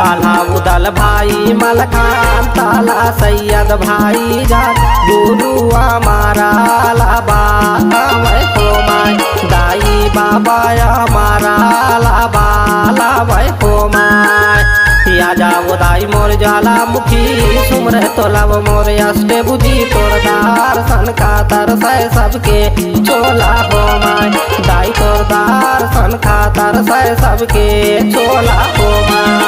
आला उदल भाई मलखान ताला सैयद भाई जान गुरु हमारा लाबाला वै हो माय दाई बाबा हमारा लाबाला वै हो माय या जाओ दाई मोर ज्वाला मुखी सुमर तो लव मोर अष्टे बुझी तोर दर्शन खातर सै सबके चोला हो माय दाई तोर दर्शन खातर सै सबके चोला हो माय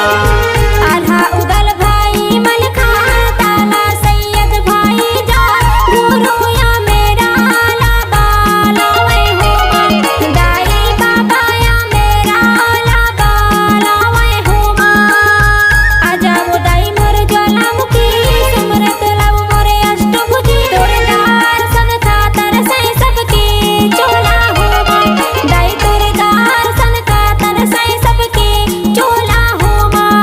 आल्हा उदल भाई मलखान ताला सैयद भाई जान गुरु या मेरा लाबाला वै हो माय दाई बाबा या मेरा लाबाला वै हो माय आजा वो दाई मोर ज्वालामुखी सुमरत लव मोर अष्टभुजी तोर दर्शन खातर सै सबके चोला हो माय दाई तोर दर्शन खातर सै सबके चोला हो माय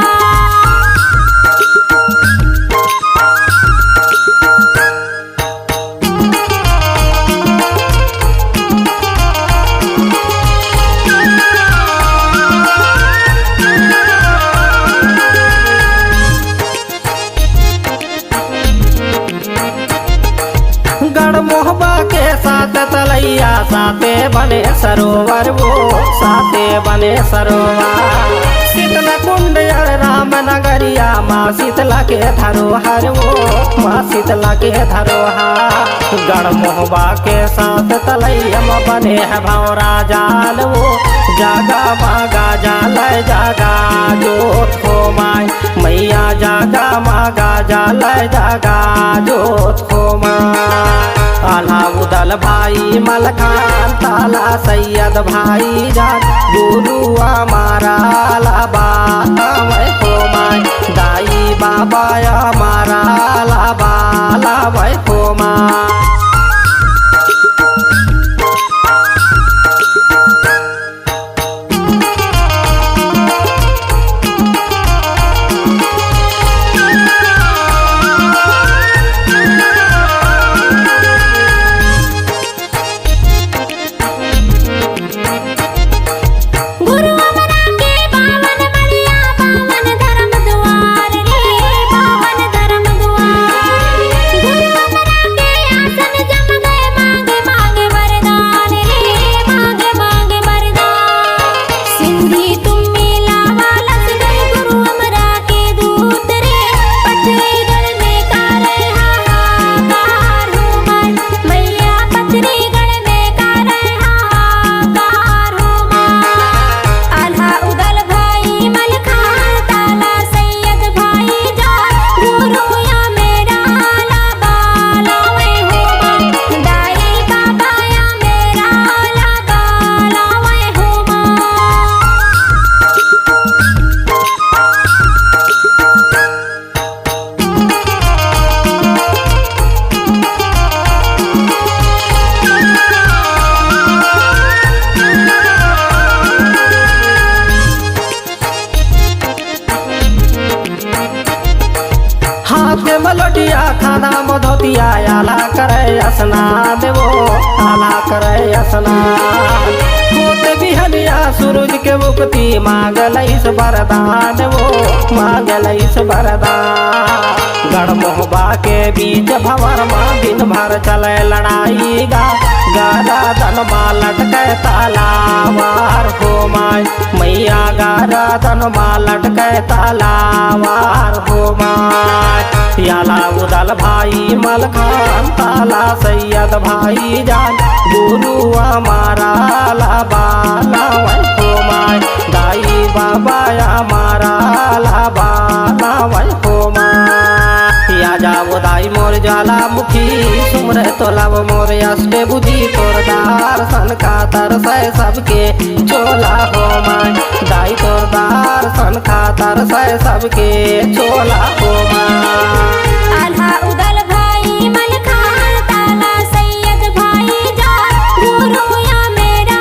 गढ़ मोहबा के साथ तलैया साथे बने सरोवर वो साथे बने सरोवर शीतला कुंड राम नगरिया माँ शीतला के धरोहर वो माँ शीतला के धरोहर गढ़ मोहबा के साथ तलैया में बने है भौरा जाल वो जागा मागा जाल जागा जोत हो माय मैया जागा मागा जाल जागा जोत हो माय आला उदल भाई मलखान ताला सैयद भाई जान गुरु हमारा लाबाला वै हो माय दाई बाबा हमारा लाबाला वै हो माय गुरु अमरा के पावन मलिया पावन धर्म द्वार रे पावन धर्म द्वार गुरु अमरा के आसन जम गए मांगे मांगे वरदान रे मांगे मांगे वरदान सिंधी तुम मिला वाला गए गुरु अमरा के दूत रे पथरी गढ़ में करे हाहाकार हो माय मैया पथरी गढ़ में करे हाहाकार हो माय आल्हा उदल भाई मलखान ताला सैयद भाई जान गुरु या मेरा लाबाला वै हो माय दाई बाबा या मेरा लाबाला वै हो हाथ में मलोटिया खाना मधोतिया आला करे स्नान वो आला करे स्नान होते बिहनिया सूरज के मुक्ति मांगलैस वरदान वो मांगलैस वरदान गढ़ मोहबा के बीच भंवर माँ दिन भर चले लड़ाई गारा धन माँ लटके तालावार हो माय मैया गारा धन माँ लटके तालावार हो माय याला उदल भाई मलखान ताला सैयद भाई जान गुरु हमारा लाबाला वै हो माय दाई बाबा हमारा लाबाला वै हो माय या जाओ दाई मोर ज्वालामुखी सुमर तो लव मोर अष्टे बुझी तोर दर्शन खातर सै सबके चोला हो माय दाई तोर दर्शन खातर सै सबके चोला हो माय आल्हा उदल भाई मलखान ताला सैयद भाई जान गुरु या मेरा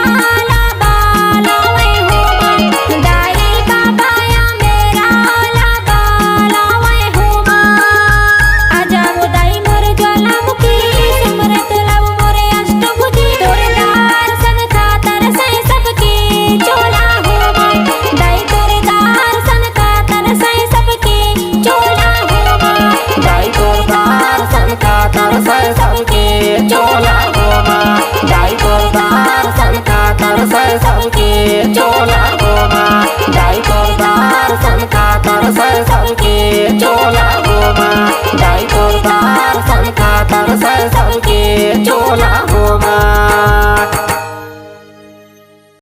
लाबाला वै हो माय दाई बाबा या मेरा लाबाला वै हो माय आजा वो दाई मोर ज्वालामुखी सुमरत लव मोर अष्टभुजी तोर दर्शन खातर सै सबके चोला हो माय दाई तोर दर्शन खातर सै चोला बोना जाई तो दर्शन खातर से सबके चोला